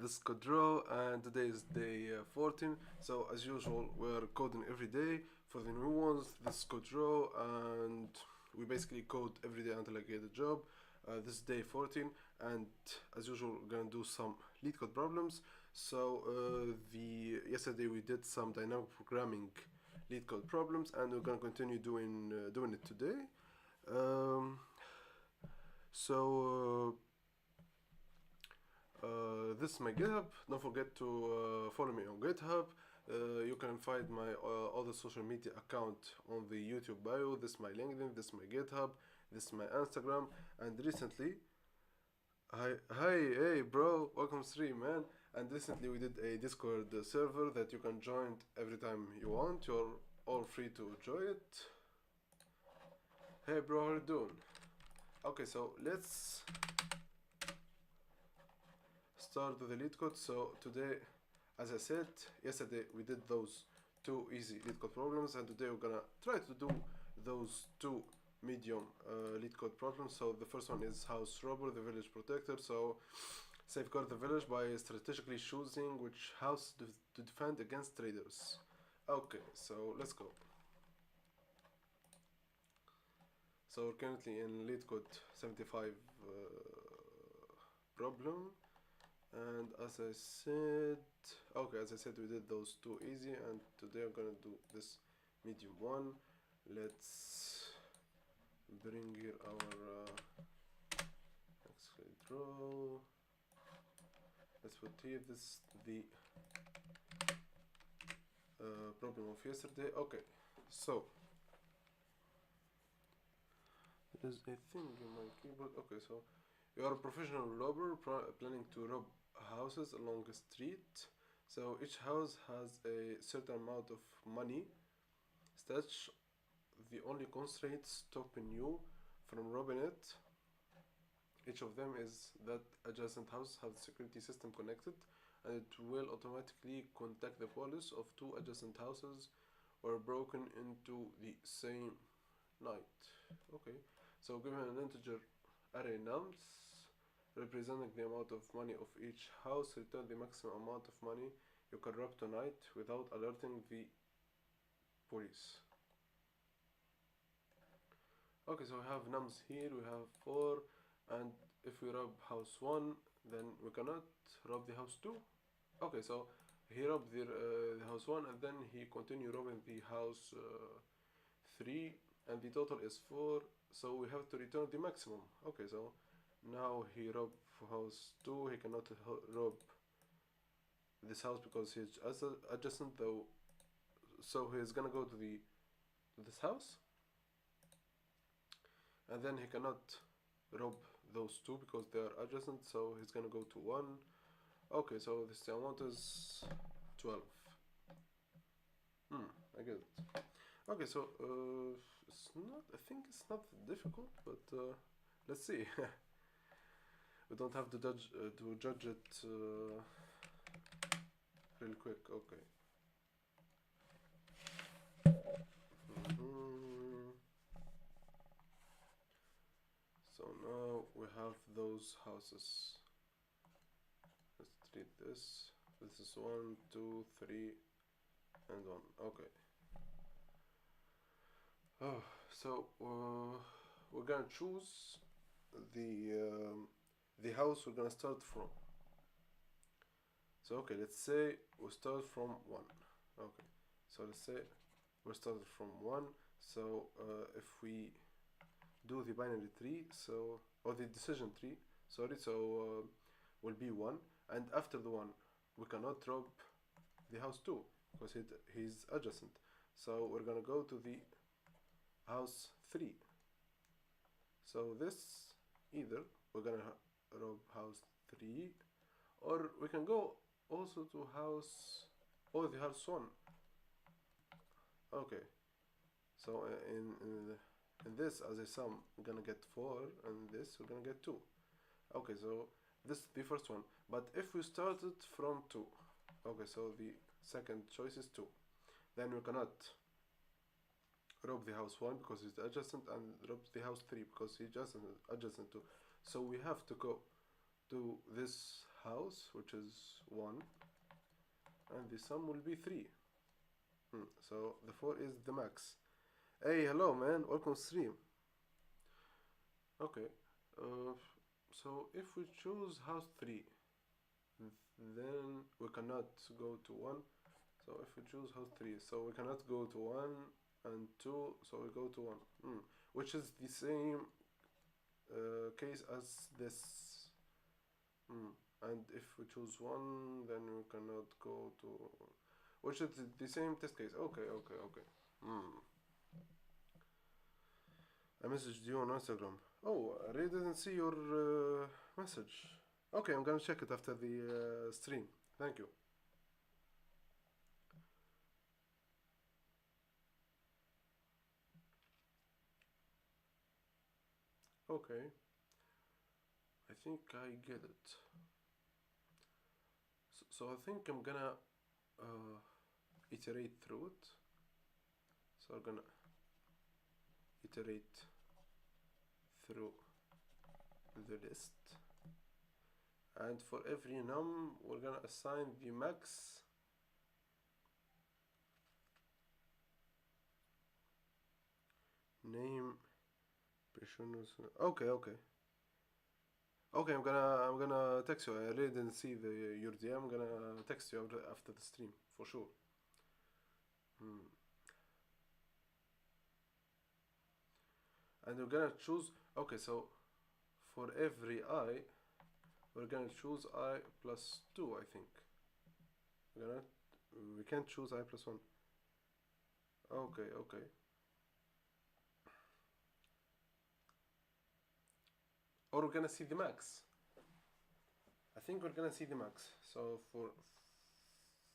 this is Kodro, and today is day 14. So, as usual, we're coding every day. For the new ones, this is Kodro, and we basically code every day until I get a job. This is day 14, and as usual, we're gonna do some lead code problems. So, the yesterday we did some dynamic programming lead code problems, and we're gonna continue doing it today. Um, so. This is my GitHub. Don't forget to follow me on GitHub. You can find my other social media account on the YouTube bio. This is my LinkedIn. This is my GitHub. This is my Instagram. And recently, hey, bro, welcome stream, man. And recently we did a Discord server that you can join every time you want. You're all free to join it. Hey, bro, how you doing? Okay, so let's start with the lead code. So today, as I said, yesterday we did those two easy lead code problems, and today we're gonna try to do those two medium lead code problems. So the first one is house robber, the village protector. So safeguard the village by strategically choosing which house to defend against traders. Okay, so let's go. So we're currently in lead code 75 problem. And as I said, we did those two easy, and today I'm gonna do this medium one. Let's bring here our exclude row. Let's put here this the problem of yesterday. Okay, so there's a thing in my keyboard. Okay, so you are a professional robber planning to rob houses along a street. So each house has a certain amount of money stashed. The only constraint stopping you from robbing it, each of them, is that adjacent house has the security system connected, and it will automatically contact the police of two adjacent houses were broken into the same night. Okay, so given an integer array nums representing the amount of money of each house, return the maximum amount of money you can rob tonight without alerting the police. Okay, so we have nums here, we have 4, and if we rob house 1, then we cannot rob the house 2. Okay, so he robbed the house 1, and then he continued robbing the house 3, and the total is 4, so we have to return the maximum. Okay, so now he robbed house 2, he cannot rob this house because he's adjacent though, so he's gonna go to this house, and then he cannot rob those two because they are adjacent, so he's gonna go to 1. Okay, so this amount is 12. I get it. Okay, so it's not, I think it's not difficult, but let's see. We don't have to judge it real quick. Okay. So now we have those houses. Let's treat this. This is 1, 2, 3, and 1. Okay. Oh, so we're gonna choose the house we're gonna start from. So okay, let's say we start from 1. Okay, so let's say we started from 1. So if we do the binary tree, so, or the decision tree, sorry, so will be 1, and after the 1 we cannot rob the house 2 because he's adjacent, so we're gonna go to the house 3. So this, either we're gonna rob house 3, or we can go also to house, or the house 1. Okay, so in this, as a sum, we're gonna get 4, and this we're gonna get 2. Okay, so this is the first one, but if we started from 2, okay, so the second choice is 2, then we cannot rob the house 1 because it's adjacent, and rob the house 3 because it's adjacent to. So we have to go to this house, which is 1, and the sum will be 3. So the 4 is the max. Hey, hello man, welcome to stream. Okay, so if we choose house 3, then we cannot go to 1. So if we choose house 3, so we cannot go to 1 and 2, so we go to 1, which is the same case as this. And if we choose 1, then we cannot go to, which is the same test case. Okay. I messaged you on Instagram. Oh, I really didn't see your message. Okay, I'm gonna check it after the stream. Thank you. Okay, I think I get it. So I think I'm gonna iterate through it. So I'm gonna iterate through the list, and for every num we're gonna assign the max name. Okay. I'm gonna text you. I really didn't see your DM. I'm gonna text you after the stream for sure. And we're gonna choose. Okay, so for every I, we're gonna choose I plus 2. I think we can't choose I plus 1. Okay. Or we're gonna see the max. I think we're gonna see the max. So for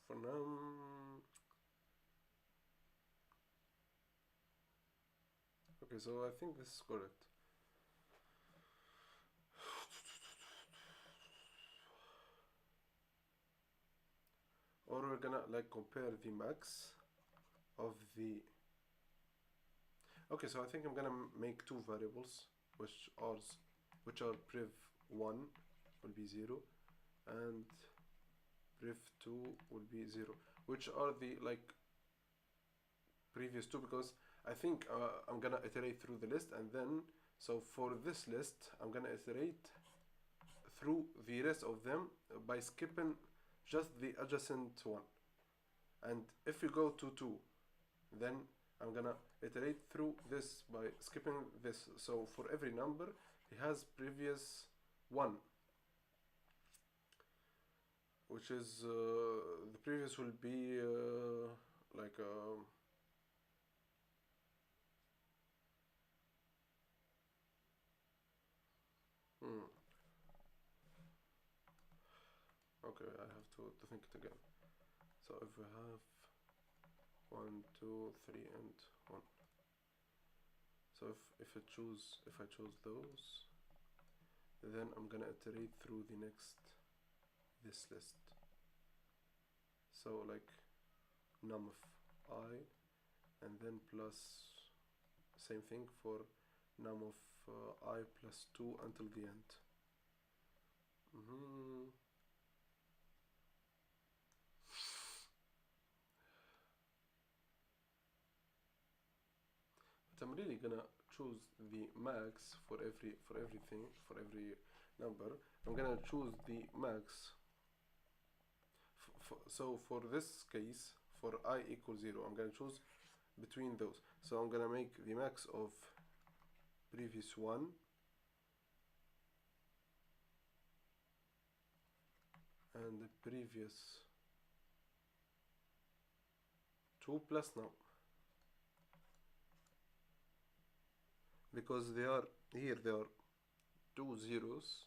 now. Okay, so I think this is correct. Or we're gonna like compare the max of the. Okay, so I think I'm gonna make two variables, which are priv1 will be 0 and priv2 will be 0, which are the like previous two, because I think I'm gonna iterate through the list, and then so for this list I'm gonna iterate through the rest of them by skipping just the adjacent one. And if we go to 2, then I'm gonna iterate through this by skipping this. So for every number it has previous 1, which is the previous will be like okay, I have to think it again. So if we have 1, 2, 3 and 1, so if I choose those, then I'm gonna iterate through this list. So like num of I, and then plus same thing for num of I plus 2 until the end. But I'm really gonna choose the max for every number. I'm gonna choose the max. So for this case, for I equals 0, I'm gonna choose between those. So I'm gonna make the max of previous 1 and the previous 2 plus now, because there are 2 zeros,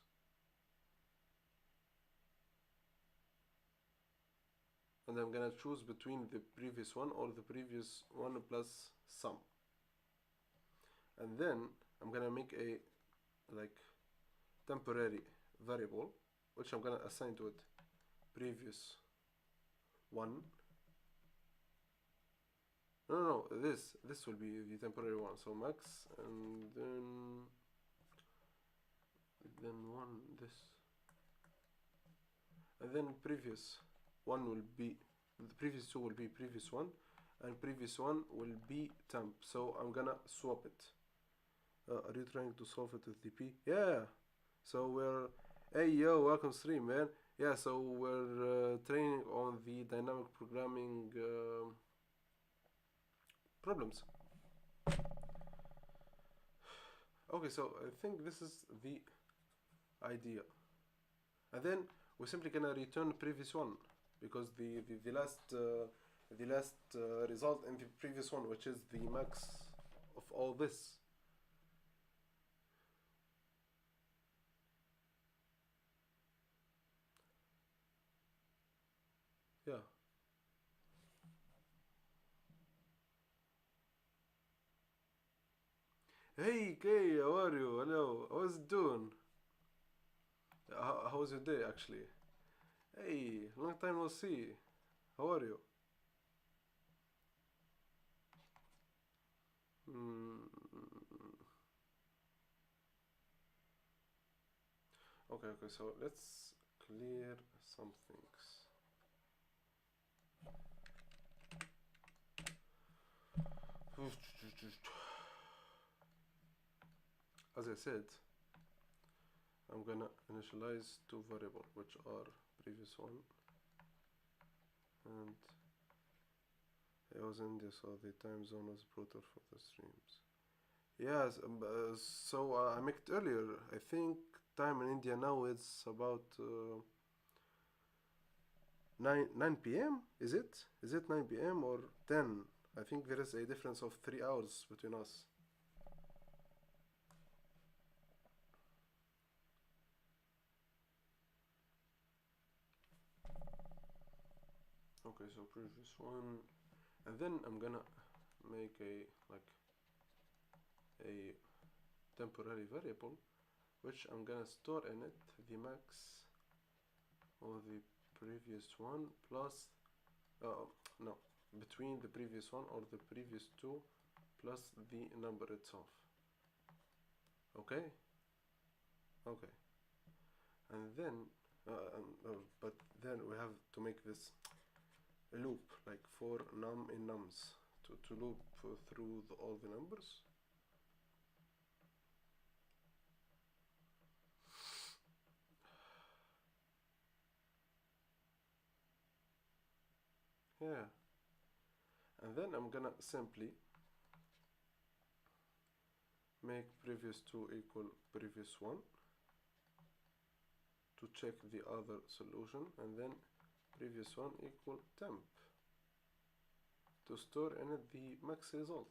and I'm gonna choose between the previous one or the previous one plus sum. And then I'm gonna make a like temporary variable, which I'm gonna assign to it previous 1. No, this will be the temporary one. So max, and then 1 this. and then previous one will be, the previous two will be previous one, and previous one will be temp. So I'm gonna swap it. Are you trying to solve it with DP? Yeah. So we're, hey yo, welcome stream, man. Yeah, so we're training on the dynamic programming problems. Okay, so I think this is the idea, and then we're simply gonna return previous one, because the last result in the previous one, which is the max of all this. Yeah. Hey Kay, how are you? Hello. How's it doing? How was your day actually? Hey, long time no see. How are you? Mm, okay, so let's clear some things. As I said, I'm gonna initialize two variables, which are previous one and it was India, so the time zone was brutal for the streams. Yes, so I made it earlier. I think time in India now is about 9 p.m. Is it? Is it 9 p.m. or 10? I think there is a difference of 3 hours between us. Okay, so previous one, and then I'm gonna make a a temporary variable, which I'm gonna store in it the max of the previous one plus no, between the previous one or the previous two plus the number itself. Okay. Okay, and then but then we have to make this a loop, like for num in nums, to loop through all the numbers. Yeah, and then I'm gonna simply make previous two equal previous one to check the other solution, and then previous one equal temp to store in it the max result.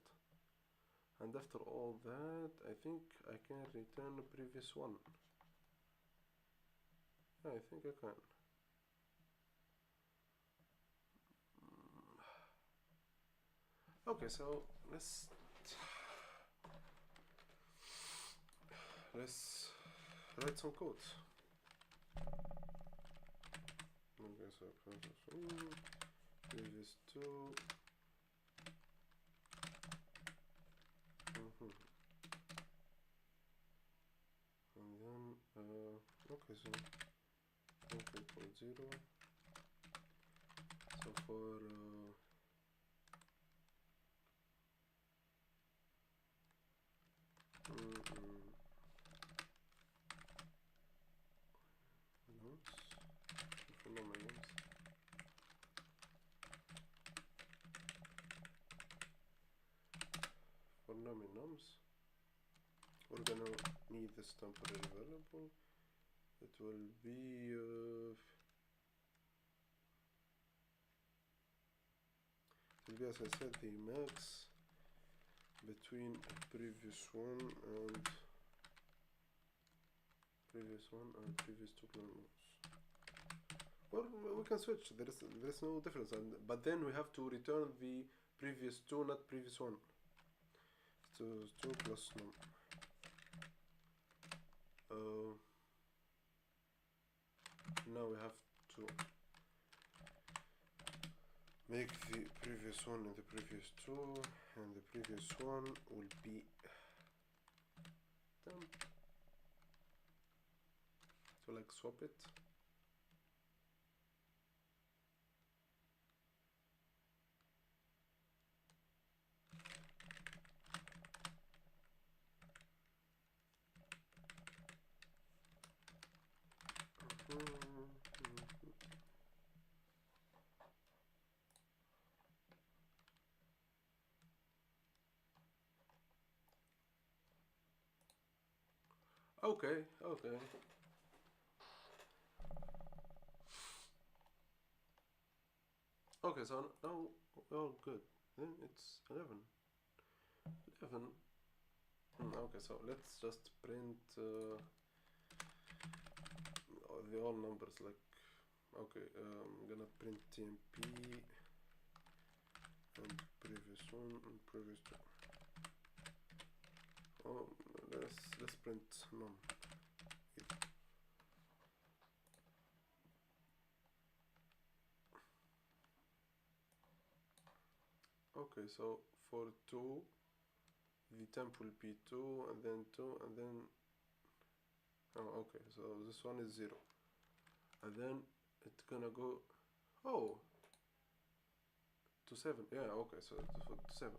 And after all that, I think I can return the previous one. Yeah, I think I can. Okay, so let's write some code. Okay, so previous two. And then okay, so 1.0. So for notes, follow my names. For nums, we're gonna need this temporary variable. It will be as I said, the max between previous one and previous two planners. Or we can switch. There is no difference, but then we have to return the previous two, not previous one. So 2 plus num. Now we have to make the previous one and the previous two, and the previous one will be temp. So like swap it. Okay, okay. Okay, so now, oh, good. Then it's 11. 11. Okay, so let's just print the all numbers like. Okay, I'm gonna print TMP and previous one and previous two. Oh, let's print none. Okay, so for 2, the temp will be 2 and then 2 and then. Oh, okay, so this one is 0. And then it's gonna go. Oh, to 7. Yeah, okay, so for 7.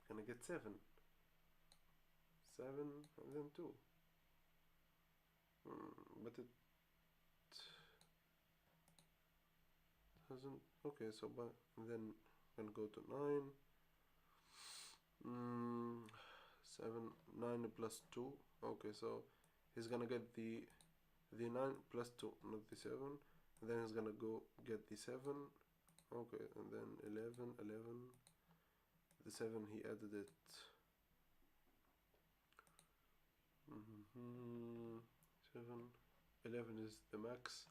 Gonna get 7. 7 and then 2. But it doesn't. Okay, so but then gonna go to 9. 7, 9 plus 2. Okay, so he's gonna get the 9 plus 2, not the 7. And then he's gonna go get the 7. Okay, and then 11, 11. The 7 he added it. 7, 11 is the max,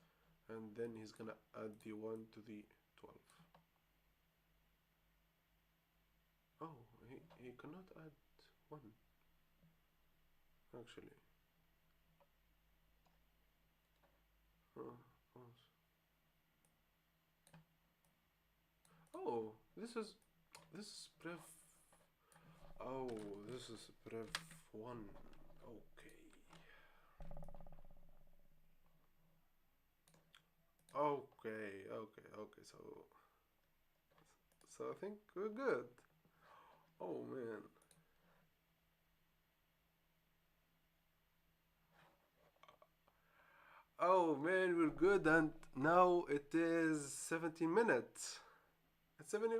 and then he's gonna add the 1 to the 12. Oh, he cannot add 1 actually. Oh, oh, this is pref. Oh, this is pref 1. Okay. Okay. So I think we're good. Oh man. Oh man, we're good, and now it is 70 minutes. It's 70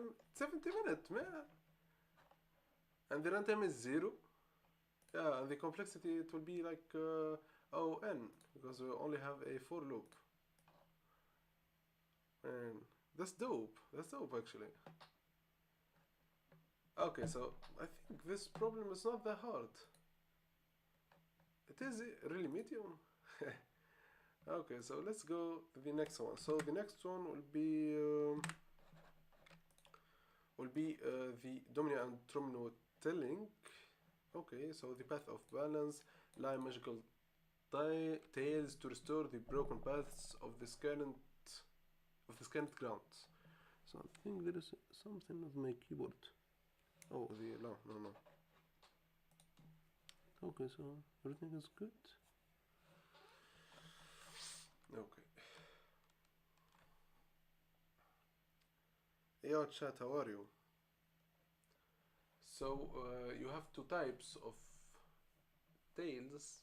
minutes, man. And the runtime is 0. Yeah, and the complexity it will be like O n because we only have a for loop. And that's dope. That's dope actually. Okay, so I think this problem is not that hard. It is really medium. Okay, so let's go to the next one. So the next one will be the domino and tromino telling. Okay, so the path of balance, lie magical tails to restore the broken paths of the scanned grounds. So I think there is something with my keyboard. Oh, no. Okay, so everything is good. Okay. Yo, chat, how are you? So you have 2 types of tails.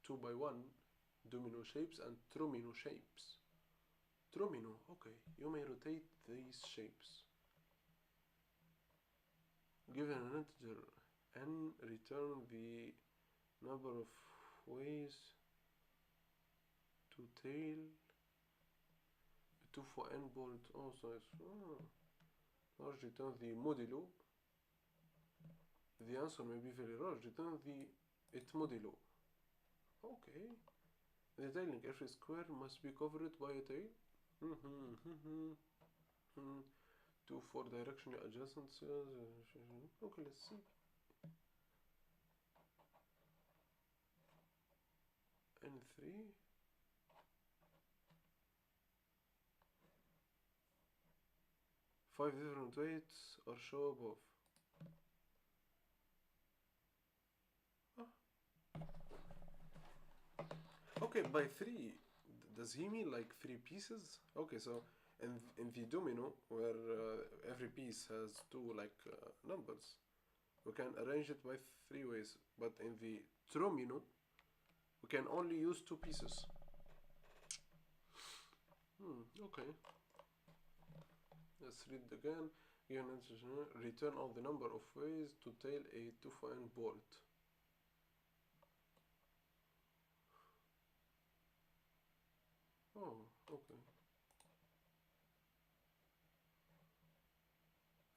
2 by 1 domino shapes and tromino shapes. Tromino, okay, you may rotate these shapes. Given an integer n, return the number of ways to tail. 2 for n bolt also is. Large return the modulo. The answer may be very large. Return the it modulo. Okay. The tailing every square must be covered by a tail. 2 for direction adjacent cells. Okay, let's see. N3. Five different weights are shown above. Okay, by 3, does he mean like 3 pieces? Okay, so in the domino, where every piece has 2 like numbers, we can arrange it by 3 ways. But in the tromino, we can only use 2 pieces. Okay. Let's read again. given instruction, return all the number of ways to tell a to-find board. Oh, okay.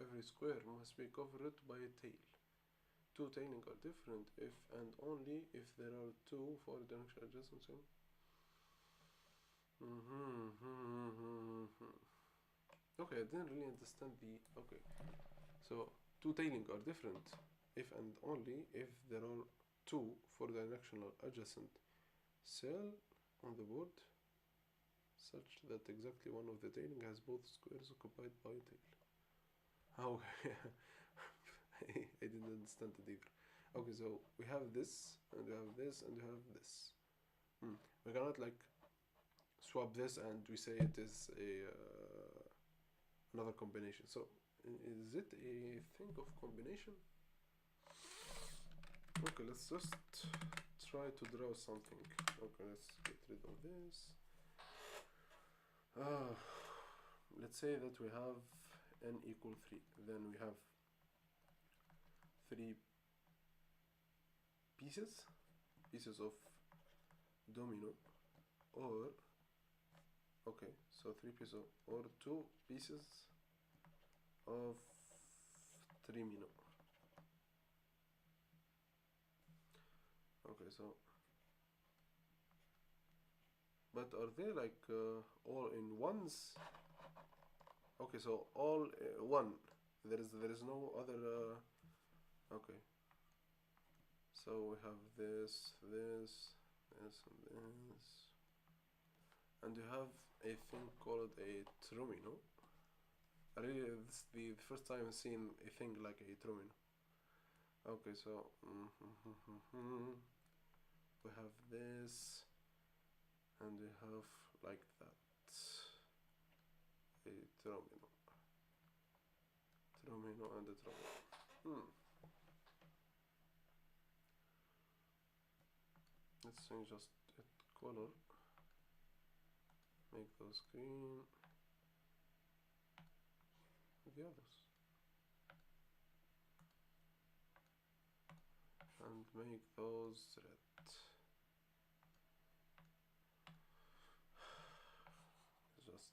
Every square must be covered by a tail. Two tailing are different if and only if there are two for direction adjustments. Okay, I didn't really understand the. Okay, so two tailing are different if and only if there are two four directional adjacent cell on the board such that exactly one of the tailing has both squares occupied by a tail. Oh, I didn't understand it either. Okay, so we have this and we have this and we have this. We cannot like swap this and we say it is a another combination. So is it a thing of combination? Okay, let's just try to draw something. Okay, let's get rid of this. Let's say that we have n equal 3. Then we have 3 pieces of domino, or okay, so 3 pieces or 2 pieces of trimino. Okay, so but are they like all in ones? Okay, so all one. There is no other. Okay. So we have this, and this, and you have a thing called a tromino. Really, this is the first time I've seen a thing like a tromino. Okay, so we have this, and we have like that, a tromino and a tromino. Let's change just it color, make those green, the others, and make those red. Just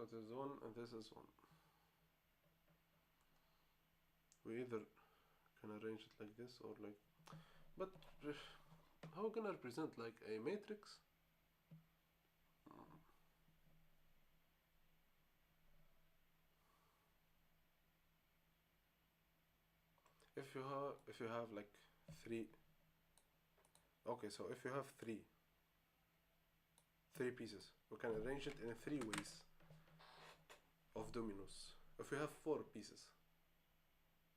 So it is 1 and this is 1. We either can arrange it like this or like, but how can I represent like a matrix? If you have like 3, okay, so if you have three pieces, we can arrange it in 3 ways of dominoes. If you have 4 pieces,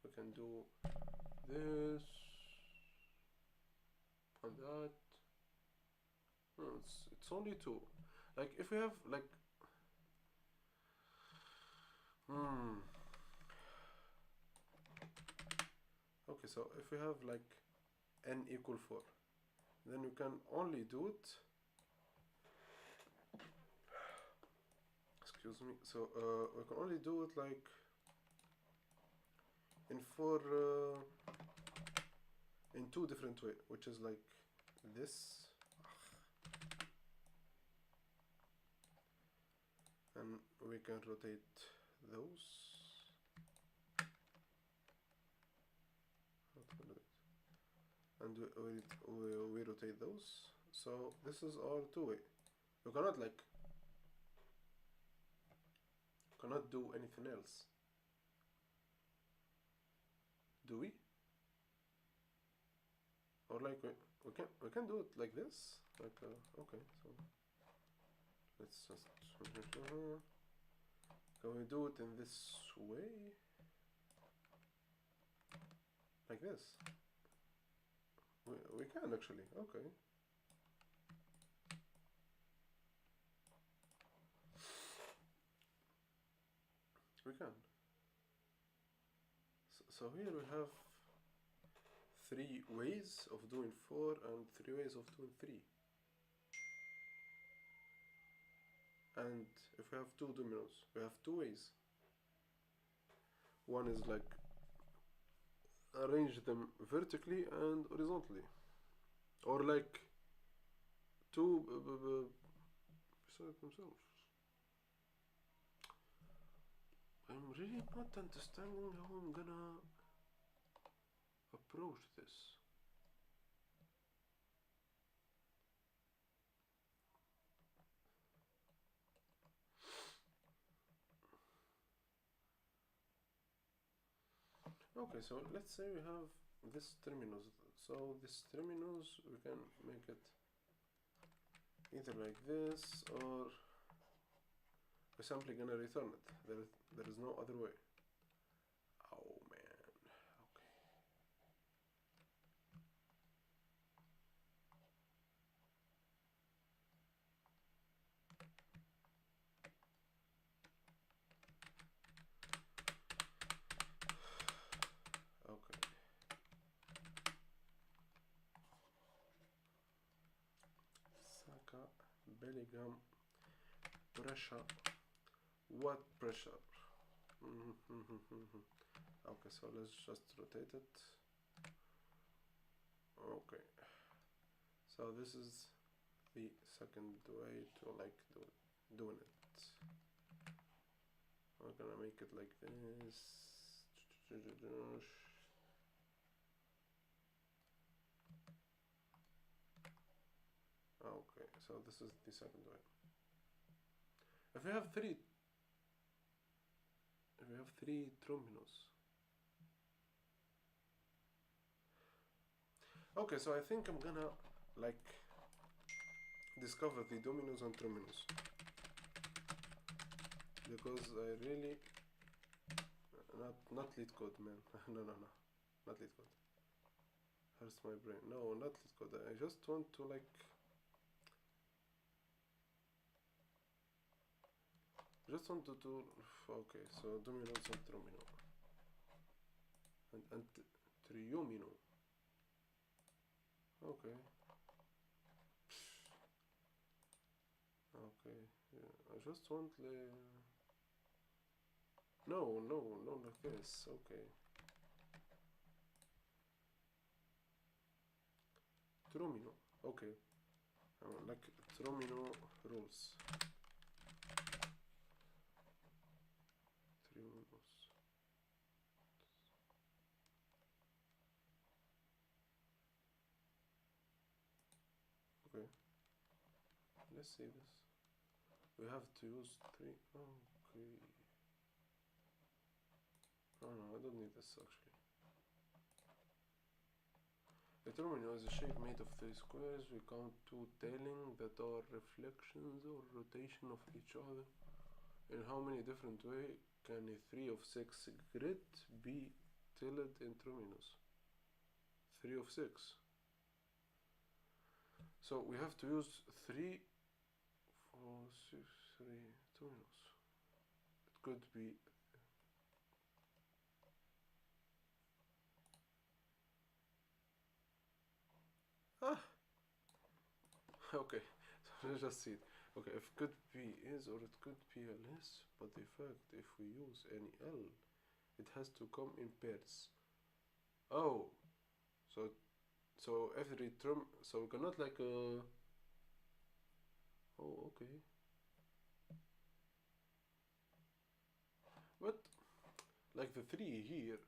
we can do this and that. No, it's only 2. Like if we have like okay, so if we have like n equal 4, then we can only do it, excuse me, so we can only do it like in 4 in 2 different ways, which is like this, and we can rotate those, and we rotate those. So this is our 2-way. You cannot like do anything else, do we? Or like we can do it like this, like okay, so let's just can we do it in this way, like this? We can actually, okay. We can. So here we have three ways of doing 4 and three ways of doing 3. And if we have two dominoes, we have two ways. One is like arrange them vertically and horizontally, or like two beside themselves. I'm really not understanding how I'm gonna approach this. Okay, so let's say we have this terminus. So this terminus, we can make it either like this, or we're simply gonna return it. There is no other way. Oh man. Okay. Okay. Saka, Bellingham, pressure. What pressure? Okay, so let's just rotate it. Okay. So this is the second way to like doing it. I'm gonna make it like this. Okay, so this is the second way. If we have three terminals. Okay, so I think I'm gonna like discover the dominoes and terminus, because I really not lead code, man. no, not lead code. Hurts my brain. No, not lead code. I just want to like do. Okay, so dominoes and terminal and triomino. Okay. Okay. Yeah, I just want no, like this. Okay. Tromino. Okay. Like Tromino rules. Triomino's. Okay. Let's see this. We have to use 3. Okay. No, I don't need this actually. A terminal is a shape made of 3 squares. We count 2 tailing that are reflections or rotation of each other. In how many different ways can a 3 of 6 grid be tilted in terminus? 3 of 6. So we have to use 3, 4, 6, 3 terminus. It could be okay, so let's just see it. Okay, if could be is or it could be a less, but the fact if we use any L, it has to come in pairs. Oh, so every term, so we cannot like oh, okay. But like the 3 here.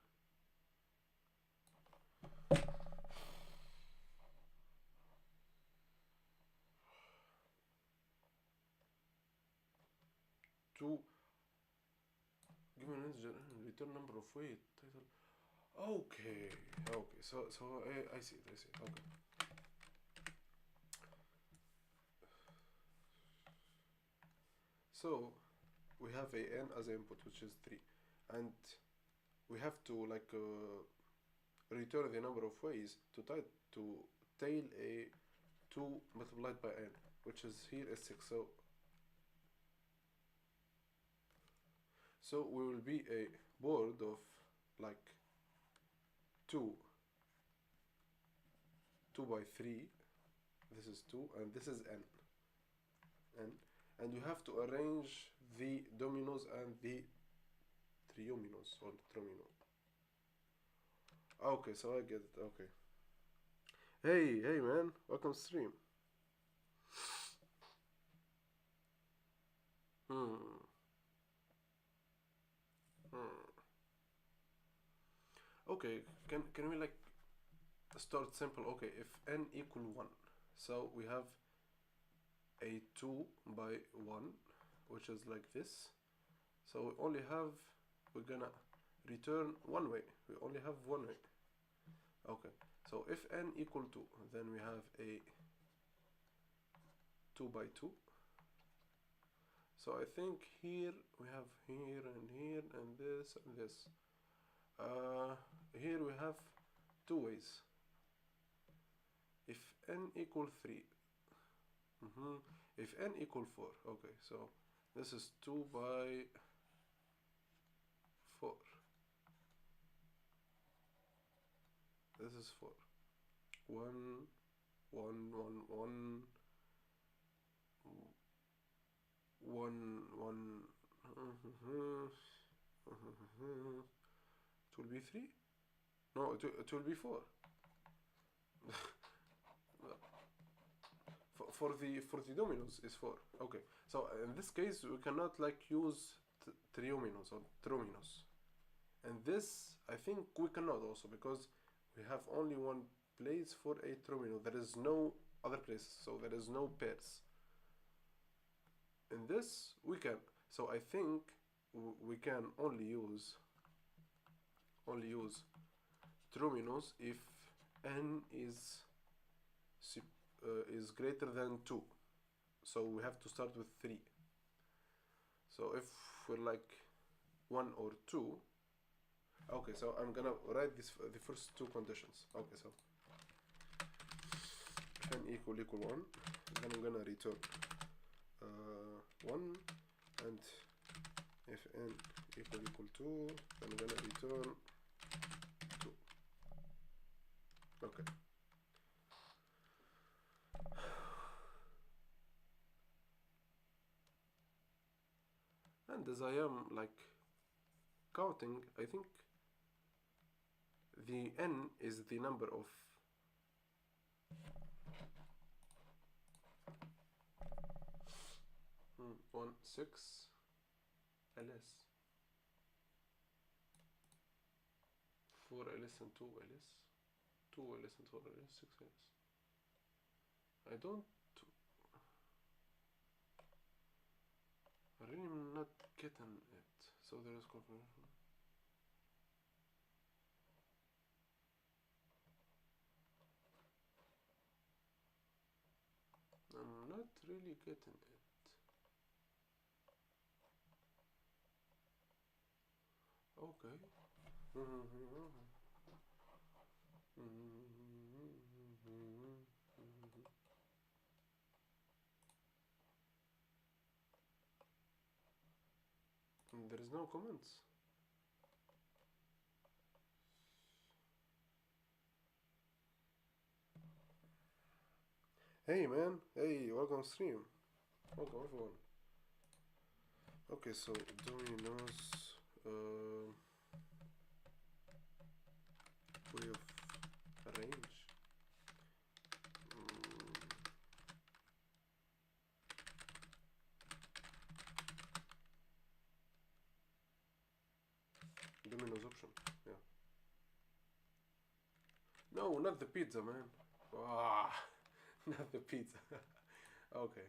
To give an integer and return number of weight title. Okay, so I see it. Okay. So we have a n as input, which is 3, and we have to like return the number of ways to tail a 2 multiplied by n, which is here is 6. So we will be a board of like 2 2 by 3. This is 2 and this is n, and you have to arrange the dominoes and the triominoes or tromino. Okay, so I get it. Okay. Hey man, welcome stream. Hmm. Hmm. Okay, can we like start simple? Okay, if n equal 1, so we have a 2 by 1, which is like this. So we only have, we're gonna return one way. We only have one way. Okay, so if n equal 2, then we have a 2 by 2. So I think here we have here and this and this. Here we have two ways. If n equal 3, if n equal 4, okay, so this is 2 by 4. This is 4. 1, 1, 1, 1, 1, 1. It will be 3? No, it will be 4. For the dominoes is 4. Okay, so in this case we cannot like use triominos or trominos. And this I think we cannot also, because we have only one place for a tromino. There is no other place, so there is no pairs. In this we can. So I think we can only use trominos if n is greater than 2. So we have to start with 3. So if we're like 1 or 2, okay, so I'm gonna write this the first two conditions. Okay, so if n equal 1, then I'm gonna return 1, and if n equal 2, then I'm gonna return 2. Okay. And as I am like counting, I think the n is the number of 1, 6 ls, 4 ls and 2 ls, 2 ls and 4 ls, 6 ls. I really am not getting it. So there is confirmation. I'm not really getting it. Okay. There is no comments. Hey man, hey, welcome stream. Welcome everyone. Okay, so dominoes way of arrange. Dominoes option, yeah. No, not the pizza, man. Ah, not the pizza. Okay.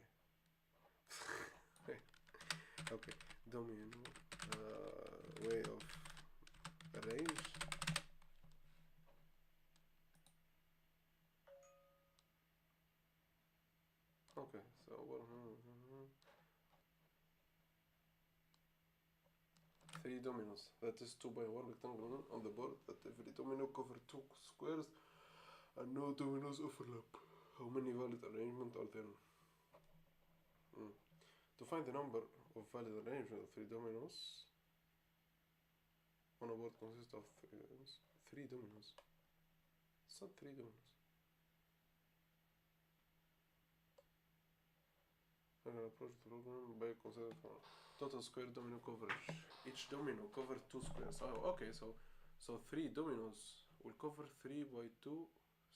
Okay, domino way of arrange. Okay, so three dominoes. That is 2 by 1 rectangle on the board. That every domino cover 2 squares and no dominoes overlap. How many valid arrangements are there? To find the number of valid arrangement of 3 dominoes, On a board consists of three dominoes. It's not three dominoes. I'm gonna approach the program by consider for total square domino coverage. Each domino covers two squares. Oh, okay. So three dominoes will cover 3 by 2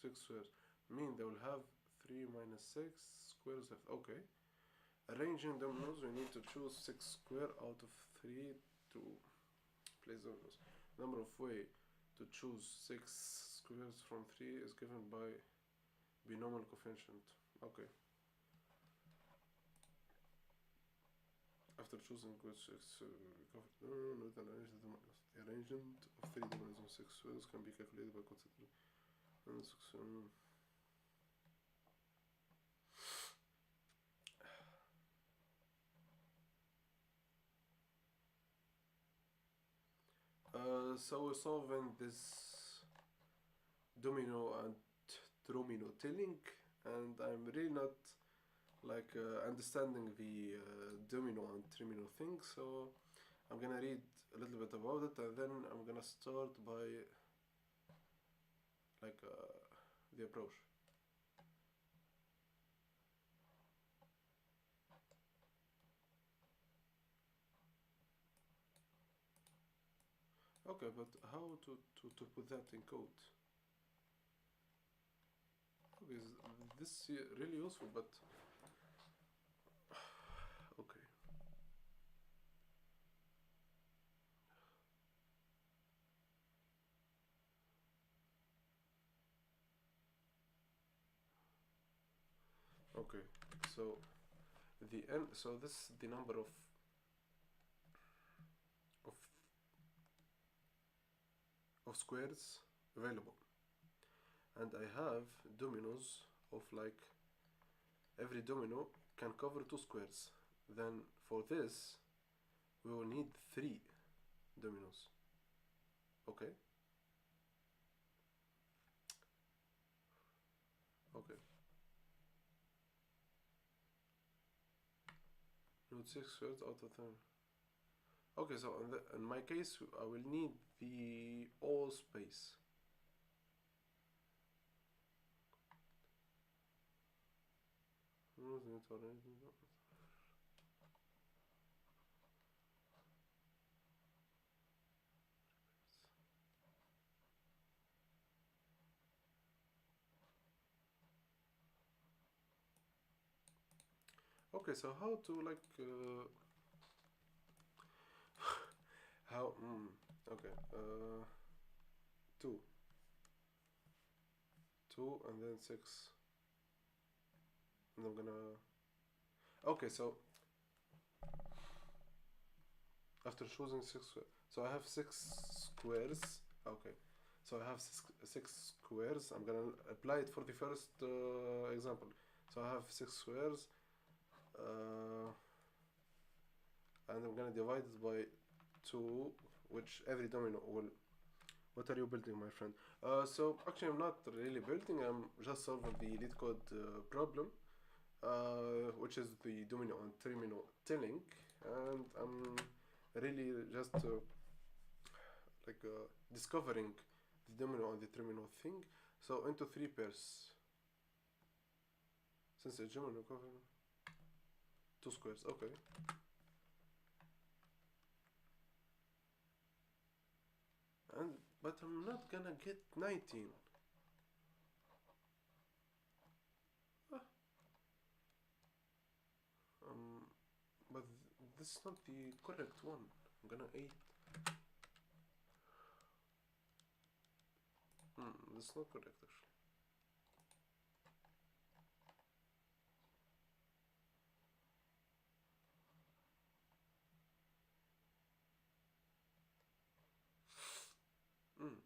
6 squares. Mean they will have 3 minus 6 squares left. Okay. Arranging dominoes, we need to choose 6 square out of 3 to place dominoes. Number of way to choose 6 squares from 3 is given by binomial coefficient. Okay. After choosing which 6 with an arrangement, the arrangement of 3 dominoes on 6 squares can be calculated by considering so we're solving this domino and tromino tilling, and I'm really not like understanding the domino and trimino thing, so I'm gonna read a little bit about it and then I'm gonna start by like the approach. Okay, but how to put that in code? Okay, this is really useful, but okay. Okay, so the n, so this is the number of of squares available, and I have dominoes of like every domino can cover 2 squares. Then for this we will need 3 dominoes. Okay. Okay. Root 6 squares out of 10. Okay, so in my case I will need the all space. Okay, so how to like how okay 2 2 and then 6, and I'm gonna okay, so after choosing 6 so I have 6 squares. Okay, so I have six squares. I'm gonna apply it for the first example. So I have 6 squares and I'm gonna divide it by 2, which every domino will. What are you building, my friend? So actually I'm not really building, I'm just solving the lead code problem, which is the domino and trimino tilling, and I'm really just like discovering the domino and the trimino thing. So into 3 pairs, since the domino cover 2 squares. Okay. And but I'm not gonna get 19. Ah, but this is not the correct one. I'm gonna 8. This is not correct actually. Mm.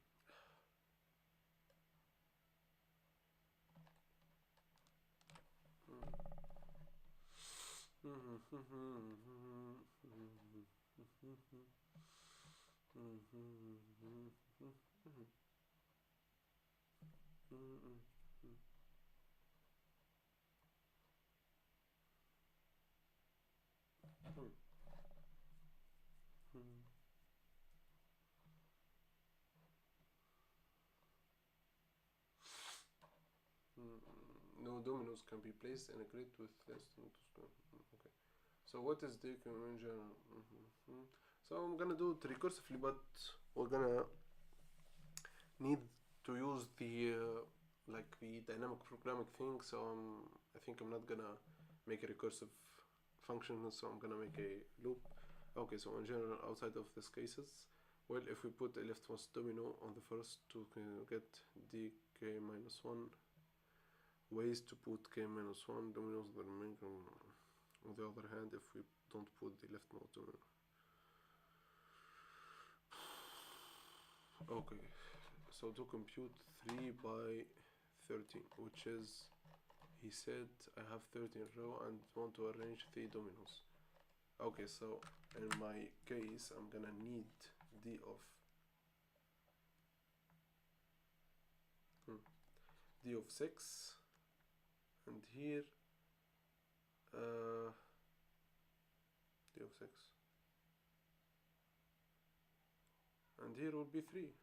no dominoes can be placed in a grid with less than two square. Okay. So what is the convention? So I'm gonna do it recursively, but we're gonna need to use the like the dynamic programming thing. So I think I'm not gonna make a recursive function. So I'm gonna make a loop. Okay. So in general, outside of these cases, well, if we put a leftmost domino on the first to get dk minus 1, ways to put k minus 1 dominoes that remain. On the other hand, if we don't put the leftmost domino. Okay, so to compute 3 by 13, which is, he said I have 13 row and want to arrange 3 dominoes. Okay, so in my case, I'm gonna need d of d of 6, and here d of 6, and here will be 3.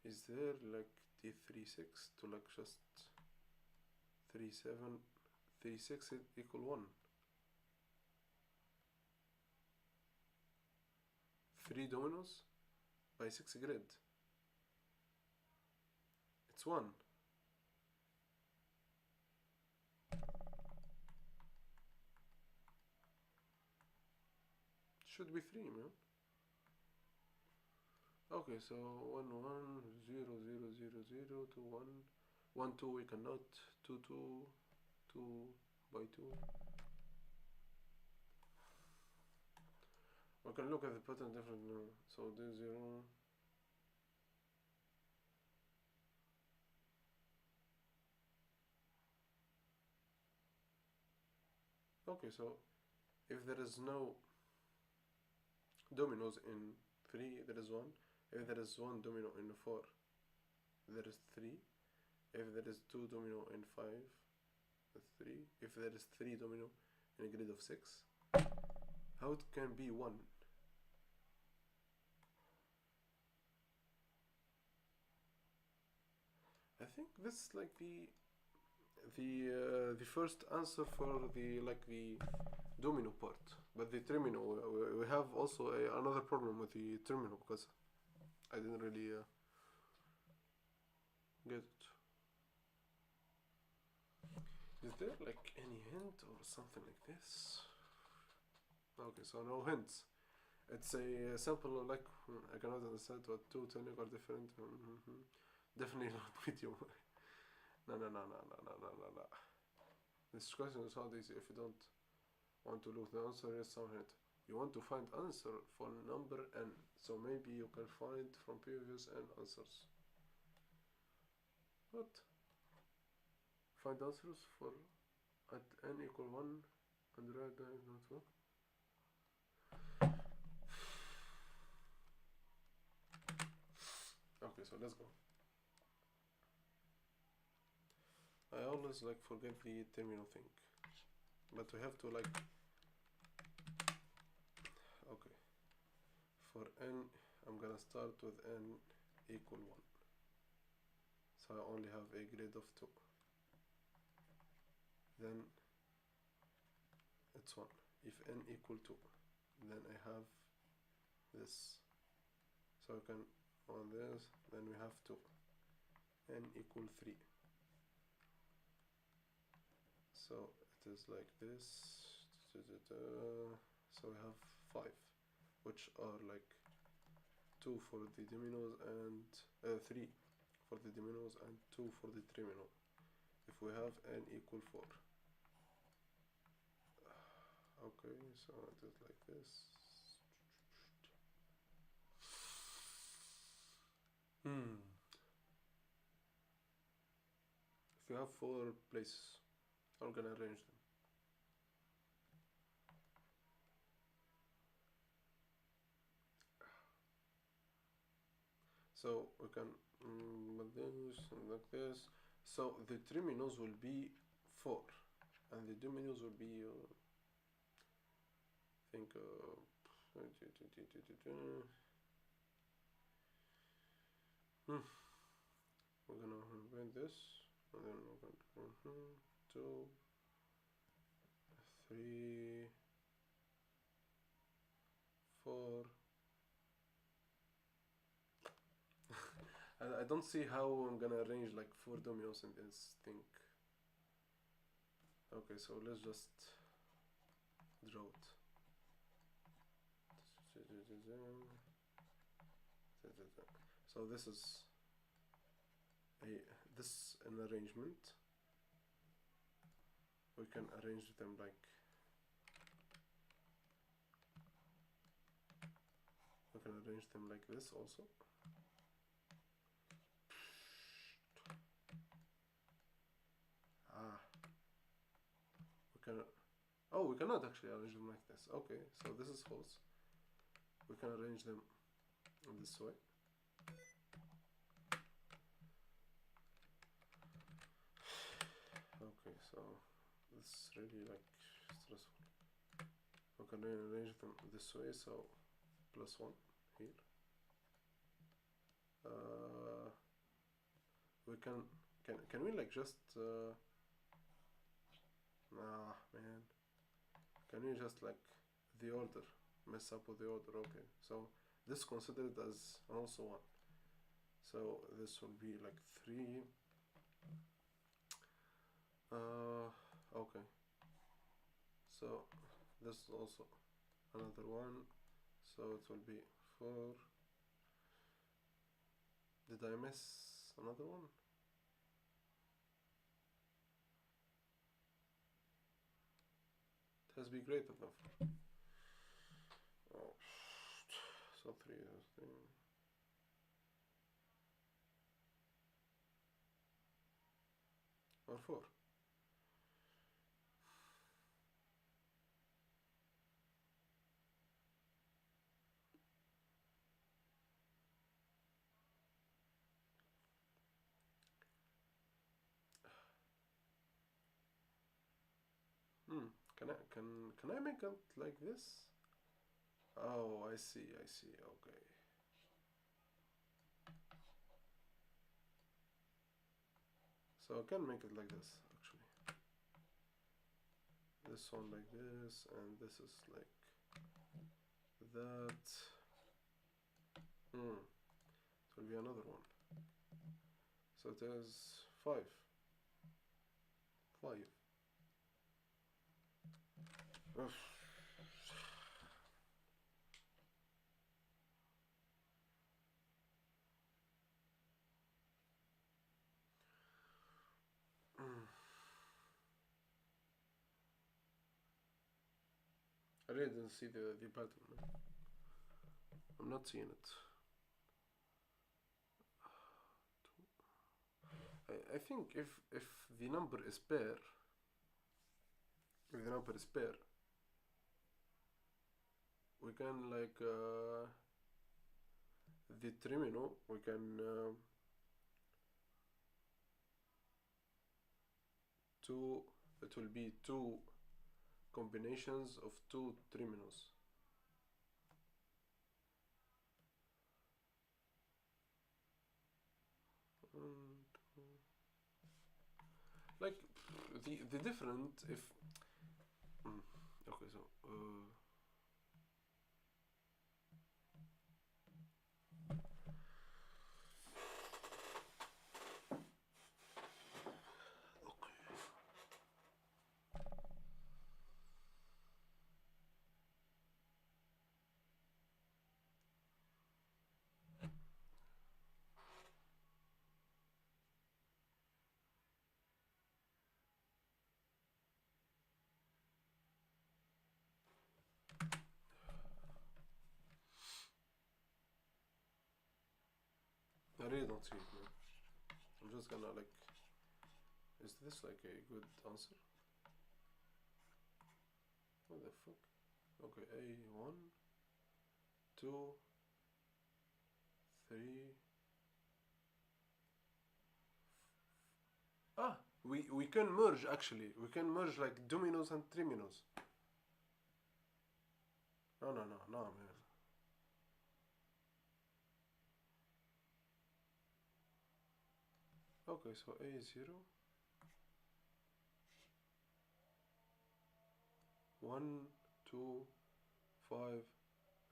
Is there like d3 6 to like just 3 7 3 6 equal 1? 3 dominoes by 6 grid. It's 1. Should be 3, man. Okay, so 1 1 0 0 0 0 to 1 1 2 we cannot, 2 2 2 by 2. We can look at the pattern differently. So this 0. Okay, so if there is no dominoes in 3, there is 1. If there is 1 domino in 4, there is 3. If there is 2 domino in 5, that's 3. If there is 3 domino in a grid of 6, how it can be 1? I think this is like the first answer for the domino part, but the terminal, we have also another problem with the terminal because I didn't really get it. Is there like any hint or something like this? Okay, so no hints. It's a simple, like, I cannot understand what two techniques are different. Definitely not with you. No, no, no, no, no, no, no, no, no. This question is hard easy. If you don't want to look the answer, is some hint. You want to find answer for number n, so maybe you can find from previous n answers. What? Find answers for at n equal 1 and write that is not work. Okay, so let's go. I always like forget the terminal thing, but we have to like, okay, for n I'm gonna start with n equal 1, so I only have a grid of 2, then it's 1. If n equal 2, then I have this, so I can on this, then we have 2, n equal 3, so it is like this, so we have 5, which are like 2 for the dominoes and 3 for the dominoes and 2 for the terminal. If we have n equal 4, okay, so it is like this. If you have 4 places, I'm gonna arrange them. So we can like this and like this. So the terminals will be 4, and the dominoes will be I think we're gonna doing this, and then we're going to 2, 3, 4. I don't see how I'm gonna arrange like 4 dominoes in this thing. Okay, so let's just draw it. So this is this an arrangement. We can arrange them like this also. We cannot actually arrange them like this. Okay, so this is false. We can arrange them in this way. Okay, so this is really like stressful. We can arrange them this way, so +1 here. We can we like just nah, man. Can we just like the order mess up with the order? Okay, so this considered as also 1. So this will be like 3. Okay. So this is also another 1. So it will be 4. Did I miss another one? It has to be greater than 4. Oh, so 3 is 3. Or 4. Can I make it like this? Oh, I see. Okay. So I can make it like this actually. This one like this, and this is like that. It will be another one. So it is 5. 5. Ugh. I really didn't see the pattern. I'm not seeing it. I think if the number is pair, we can like the trimino, we can it will be 2 combinations of 2 triminos. Like the different if okay, so I really don't see it, man. I'm just gonna like, is this like a good answer? What the fuck? Okay, A1, 2, 3. We can merge actually. We can merge like dominos and triminos. No, man. Okay, so a is 0, 1, 2, 5,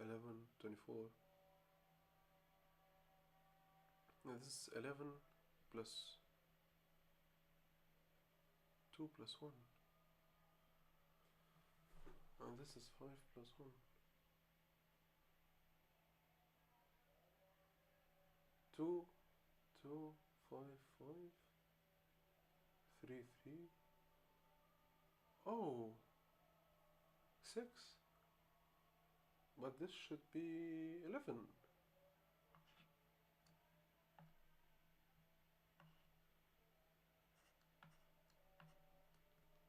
11, 24. Now this is 11 plus 2 plus 1. And this is 5 plus 1. 2, 2, 5, 5, 3, 3. Oh, 6. But this should be 11.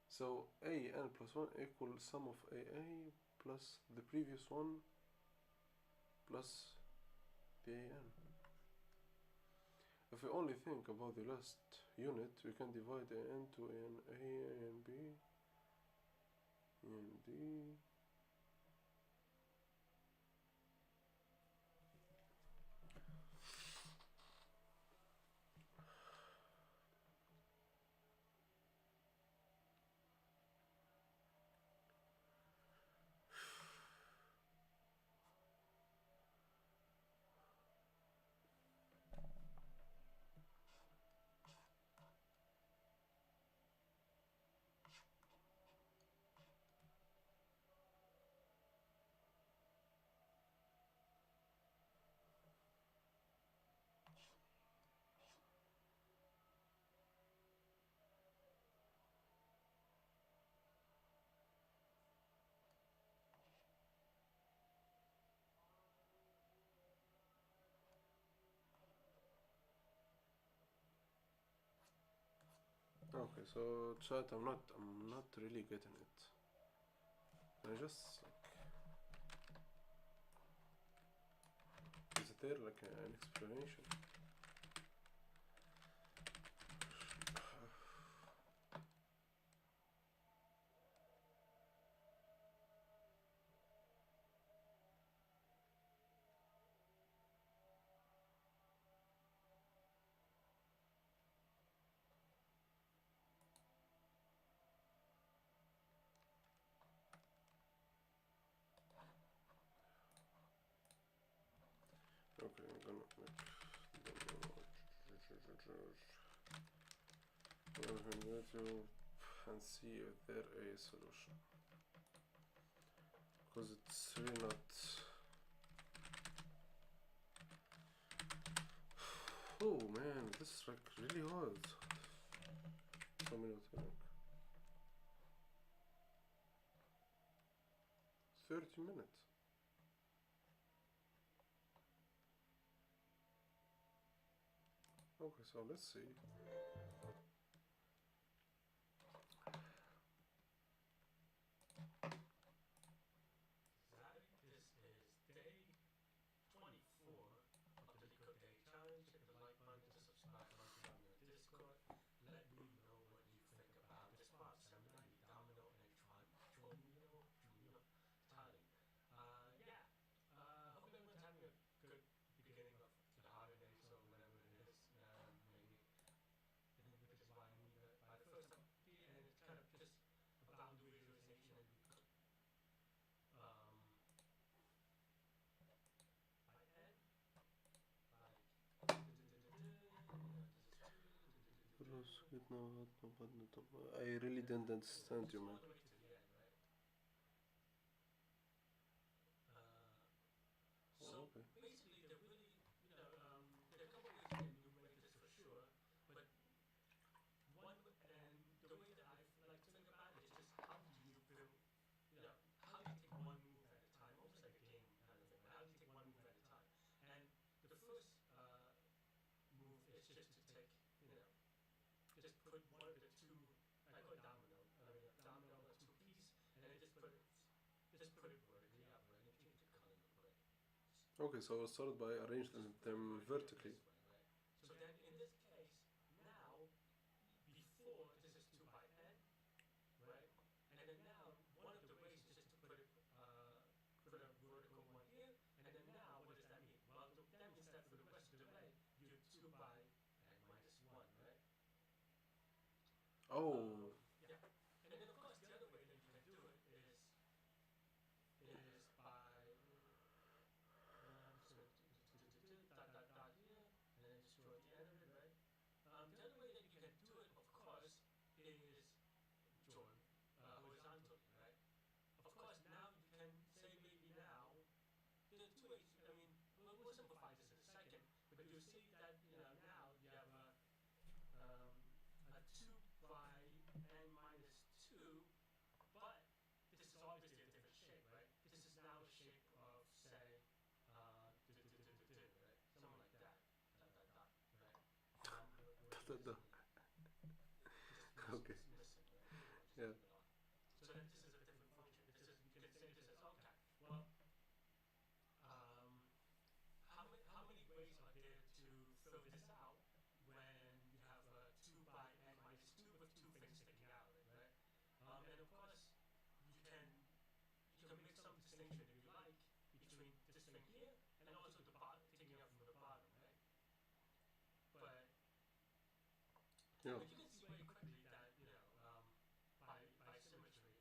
So an plus 1 equals sum of aa plus the previous one plus the an. If we only think about the last unit, we can divide an to an a and b and d. Okay, so chat, I'm not really getting it. I just is there like an explanation? Okay, I'm gonna YouTube and see if there is a solution, because it's really not. Oh man, this is like really hard. So many like 30 minutes. Okay, so let's see. I really didn't understand you, man. Okay. Okay, so I'll start by arranging them vertically. Oh, Yeah, and then of course the other way that you can do it is by so dot dot here, and then just draw at the end of it, right? The other way that you can do it, of course, is draw horizontally, right? Of course, now you can say maybe now there are two ways. I mean, we'll simplify this in a second, but you'll see that now you have a two by n minus two, but this is obviously a different shape, right? This is now a shape of say, right? Something like that, dot dot dot, right? Where here is okay. this missing, right? Or just Yeah. leave it on. So then this is a different function. This is you can say this as okay. Well, um, how many ways are there to fill this out when you have a two by n minus two with two things sticking out of it, right? And of course, you can you can make some distinction if you like between this thing here and then also the bottom, taking out from the bottom, right? But Yeah. you can see very quickly that by symmetry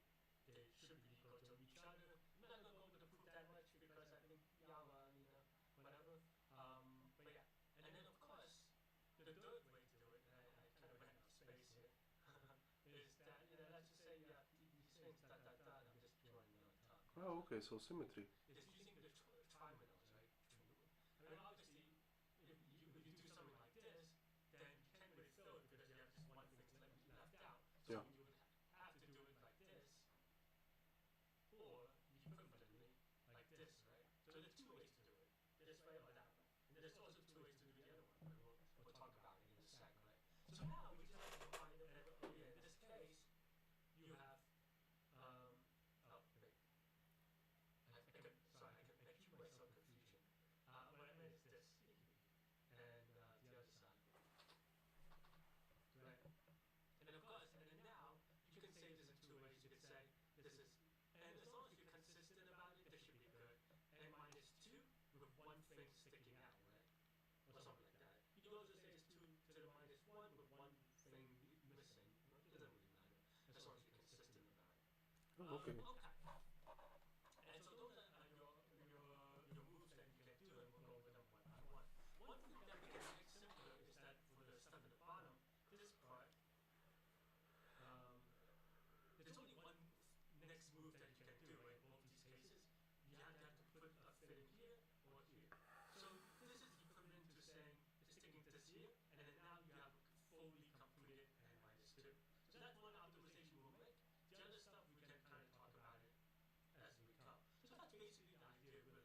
they should be equal to each other. I'm not gonna go over the proof that much because I think y'all whatever. But yeah, and then of course the third way to do it, and I kind of ran out of space here, is that let's just say you have these things dot dot dot. I'm just drawing it on top here, Oh, so okay. So symmetry. is using the trinomials, right? I mean, obviously, if you do something like this, then you can't really fill it because you have just one thing left out. Yeah. So you would have to do it like this, or equivalently like this, right? So there's two ways to do it: this way or that way. And there's also two ways to do the other one, but we'll talk about it in a sec, right? So now we just have to find. Oh yeah, in this case, you have. Oh wait, I keep myself confusion. What I meant is this, and the other side, right? And then of course, and then now you can say this in two ways. You could say this is, and as long as you're consistent about it, this should be good. N minus two with one thing sticking out, right? Or something like that. You can also say it's two to the minus one with one thing missing. It doesn't really matter as long as you're consistent about it. Oh, okay. Okay. And so those are your moves that you can do, and we'll go over them one by one. One thing that we can make simpler is that for the stuff at the bottom, this part, there's only one next move that you can do, right? In both these cases, you have to put a fit in here or here. So this is equivalent to saying sticking this here, and then now you have a fully completed n minus two. So that's one optimization we'll make. The other stuff we can kind of talk about it as we come. So that's basically the idea, really.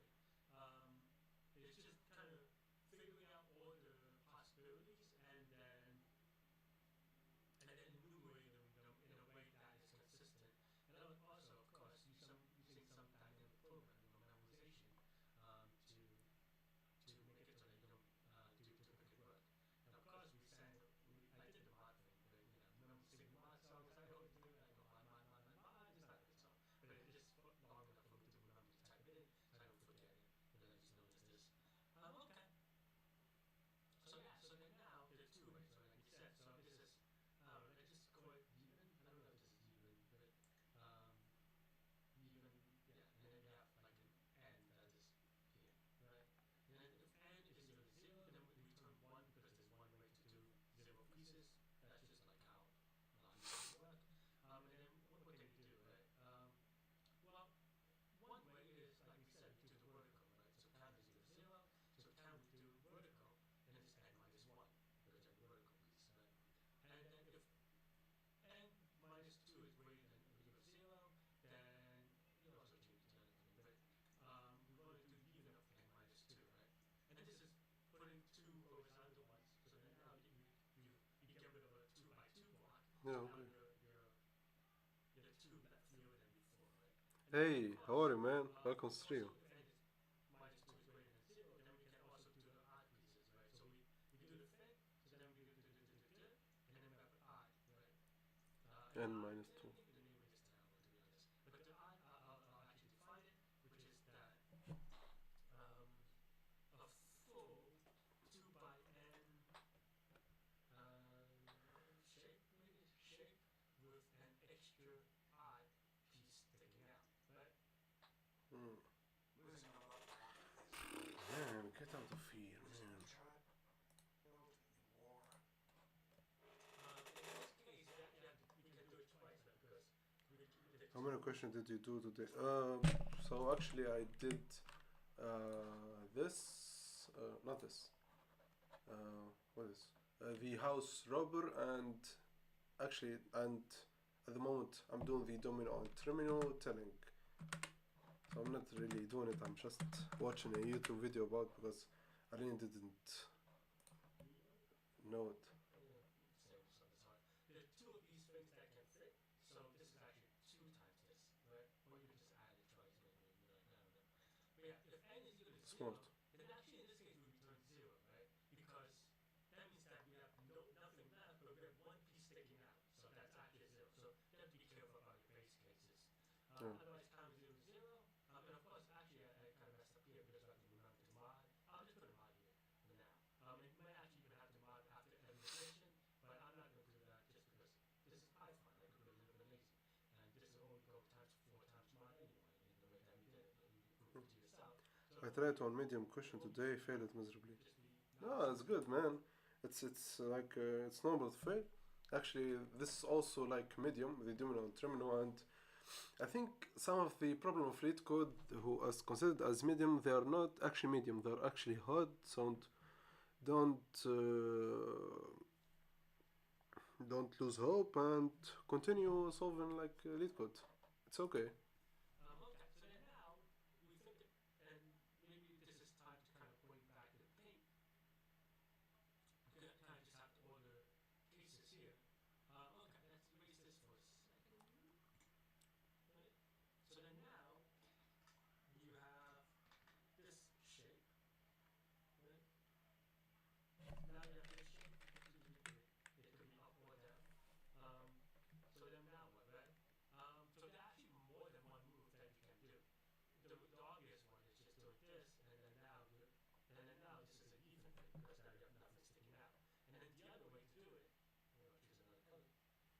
It's just kind of figuring out all the possibilities and then enumerating them in a way that is consistent. And also, of course, using some dynamic programming or memorization to make it so that you don't do duplicate work. And of course, I did the mod thing, but remember to sing the mod song as I always do. I go mod. It's not a good song, but it's just long enough for me to remember to type it in, so I don't forget it. And then I just know there's this. Okay. So yeah, so then now there are two ways, right? Like you said. So this is, let's just call it even. I don't know if this is even, but even, yeah. And then you have like an n that is here, right? And then if n is equal to zero, then we return one because there's one way to do zero pieces. That's just like how logic work. And then what can you do, right? Well, one way is like we said, we do the vertical, right? So count is equal to zero. So count we do vertical, and it's n minus one because you have a vertical piece, right? And then if n minus two is greater than or equal to zero, then you can also change the other thing, but we want to do even of n minus two, right? And then this is putting two horizontal ones, so then now you get rid of a two by two block. Yeah, So now okay. you're the two fewer than before, right? And then of Hey, how course, are you, man? Welcome to stream. also if n is minus two is greater than zero, then we can also do the odd pieces, right? So we do the thing, so then we do and then we have the odd, right? And the N odd, minus 2. maybe the naming is terrible to be honest, but the odd, I'll actually define it, which is that a full two by n shape, maybe shape question did you do today? So actually I did this, not this. What is? The house robber and actually and at the moment I'm doing the domino and terminal telling. So I'm not really doing it. I'm just watching a YouTube video about because I really didn't Medium? know it. Yeah, same. So there are two of these things that can fit. So this is actually two times this, right? Or you can just add it twice. Maybe like I don't know. But yeah, if n is equal to Smart. zero, then actually in this case we return zero, right? Because that means that we have nothing left, but we have one piece sticking out. So that's actually a zero. So you have to be careful about your base cases. Yeah. Otherwise, count is equal to zero. And of course, actually, I kind of messed up here because we have to remember to mod. I'll just put a mod here for now. And you might actually even have to mod after every iteration, but I'm not going to do that just because this is Python, right? Because we're a little bit lazy. And this will only go times 4 times mod anyway, in the way that we did it. You can prove it to yourself. So I what we'll tried do, on medium what question we'll today, do failed miserably. just be No, it's good, man. It's like it's normal to fail. Actually, this is also like medium, the domino and terminal, and I think some of the problem of lead code who is considered as medium, they are not actually medium. They are actually hard. So don't lose hope and continue solving like lead code. It's okay. Okay, so then now we think, and maybe this is time to kind of going back to the paint. We kind of just have to order cases here. Okay, let's erase this for a second. Right? So then now you have this shape, right? Now you have this shape. It could be up or down. So then now what, right? So there are actually more than one move that you can do. The obvious one is just doing this, and then now this is an even thing because now you have nothing sticking out. And then the other way to do it, I'll choose another color,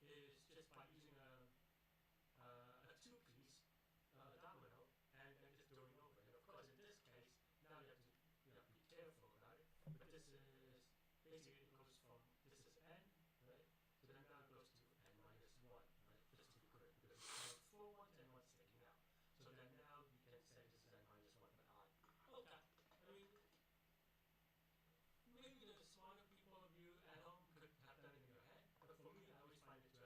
is just by using a two-piece domino and just doing over. And of course, in this case, now you have to be careful about it. But this is basically it goes from this is n, right? So then now it goes to n minus one, right? Just to be clear, because you have full ones and one sticking out. So then now you can say this is n minus one, but odd. Okay. I mean, maybe the smarter people of you at home could have done it in your head, but for me, I always find it to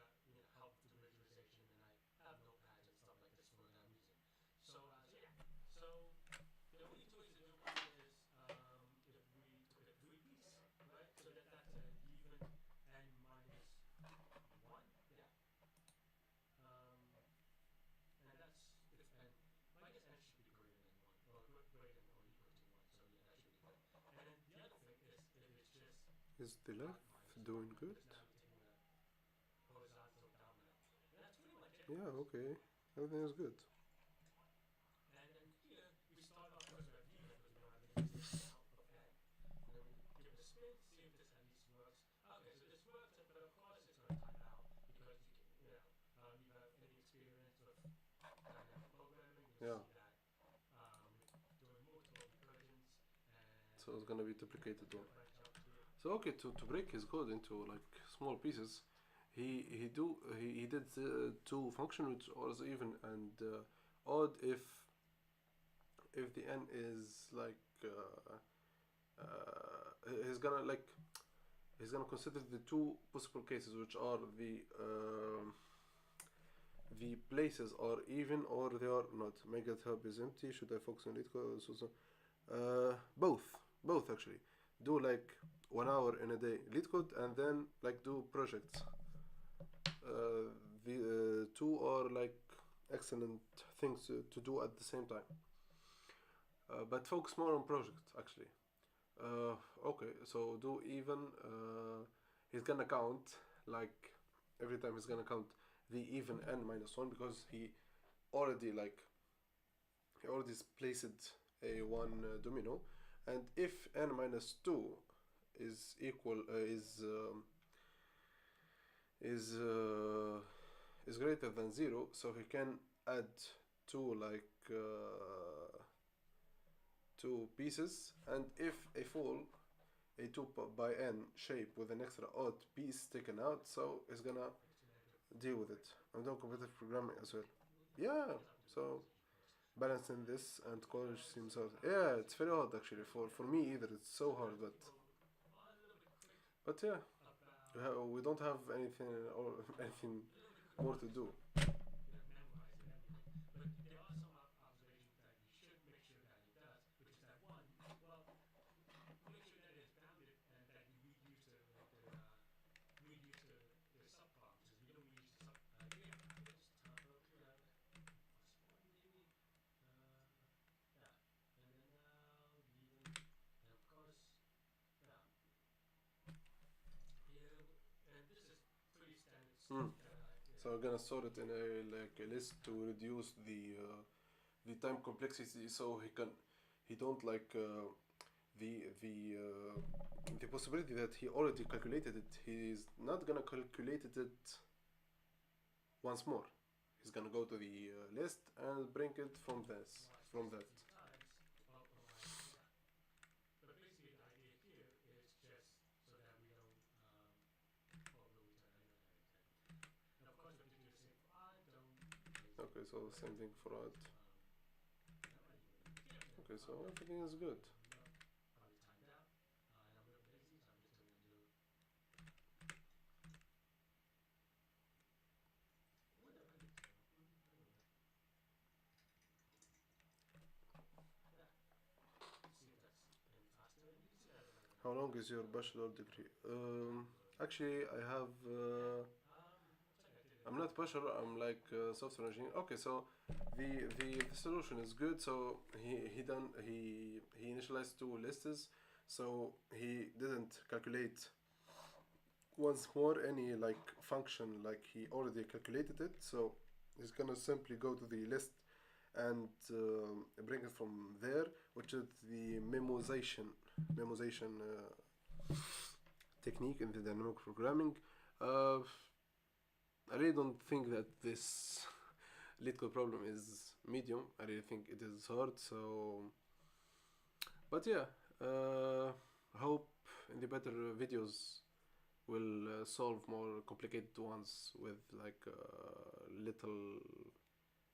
help with the visualization, and I have notepads and stuff like this for that reason. So yeah. So the only choice to do is if we took a three-piece, right? So that's an even n minus one, yeah. Um, and that's if n. Well, I guess n should be greater than one, or greater than or equal to one. So yeah, that should be good. And then the other thing is if it's just Is the left minus one, doing good? because now you're taking a horizontal domino. And that's pretty much it, Yeah, guys. okay. Everything is good. And then here we start off first with even because we don't have anything sticking out of n. And then we give it a spin to see if this at least works. Okay, so this works, but of course it's going to time out because you have any experience with dynamic programming, you'll Yeah. see that we're doing multiple recursions So and it's gonna be we duplicated one. can't branch out here. So okay, to break his code into like small pieces, he did two function which was even and odd if the n is like he's gonna like he's gonna consider the two possible cases which are the places are even or they are not. Make it hub is empty. Should I focus on lead code? Both actually. Do like 1 hour in a day lead code and then like do projects. The two are like excellent things to do at the same time. But focus more on projects actually. Okay, so do even. He's gonna count like every time he's gonna count the even n minus one because already like he already placed a one domino, and if n minus two is equal is greater than zero, so he can add two like two pieces, and if a full a 2 by n shape with an extra odd piece taken out, so it's gonna It's a negative deal with right? it. I'm doing competitive programming as well. Yeah, Because I'm doing so organization course. balancing this and college It's seems very hard. hard. Yeah, it's very hard actually. For me either, it's so hard. So a little bit quick But yeah, about we don't have anything or anything a little bit quick more about to this, do. not memorize it everything, but there are some observations that you should make sure that it does, which is that one, well, you make sure that it's bounded and that you read use the subprompts. Because if you don't read use the sub, yeah, I think it's plus one maybe. Uh, yeah, and then reading, and of course, yeah, yeah, and this is pretty standard Hmm. stuff that So I'm gonna sort it in a list to reduce the time complexity, so he don't the possibility that he already calculated it. He's not gonna calculate it once more. He's gonna go to the list and bring it from this watch from this that. because, yeah. But basically, the idea here is just so that we don't, well, we'll return. I know that exactly what we're doing. And of course, we have to do the same for odd. Don't be lazy Okay, and so do the it. same thing for odd. And I'm ready for the next tip. Okay, so Okay, everything is good. well, probably timed out. And I'm a little lazy, so I'm just gonna do. I wonder if I need to. I don't know. Yeah. Let's see if that's any faster. And you can see that it might not How be long is faster, your but bachelor degree? I'm doing it. Actually, I have. Yeah. Looks like I did it. I'm not bachelor. I'm like software engineer. Okay, so the solution is good. So he initialized two lists. So he didn't calculate once more any like function like he already calculated it. So he's gonna simply go to the list and bring it from there, which is the memoization technique in the dynamic programming. Uh, I really don't think that this lead code problem is medium. I really think it is hard. So, but yeah, hope in the better videos will solve more complicated ones with like little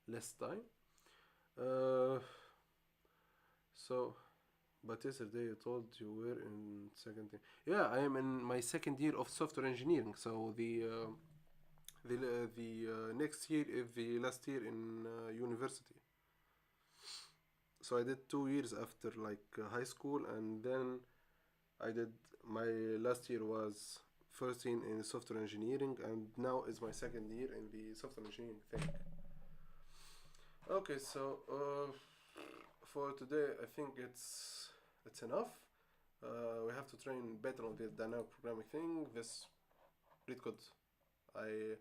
less time. Uh, so, but yesterday you told you were in second year. Yeah, I am in my second year of software engineering. So the next year is the last year in university. So I did 2 years after like high school, and then I did my last year was first year in software engineering, and now is my second year in the software engineering thing. Okay, so for today I think it's enough. We have to train better on the dynamic programming thing. This read code, I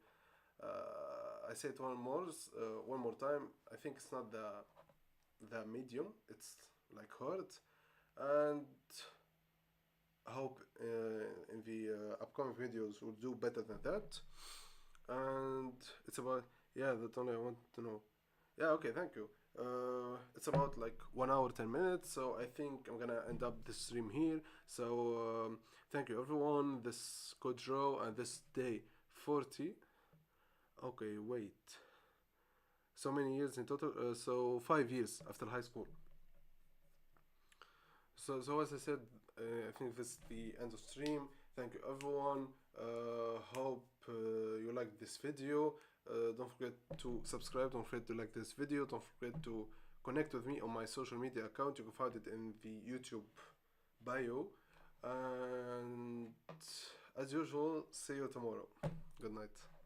I say it one more time. I think it's not the medium. It's like hard, and I hope in the upcoming videos we'll do better than that. And it's about, yeah, that's only I want to know. Yeah, okay, thank you. It's about like 1 hour 10 minutes, so I think I'm gonna end up this stream here. So thank you everyone. This code row and this day 40. Okay, wait. So many years in total. So 5 years after high school. So as I said, I think this is the end of stream. Thank you everyone. Hope you like this video. Don't forget to subscribe. Don't forget to like this video. Don't forget to connect with me on my social media account. You can find it in the YouTube bio. And as usual, see you tomorrow. Good night.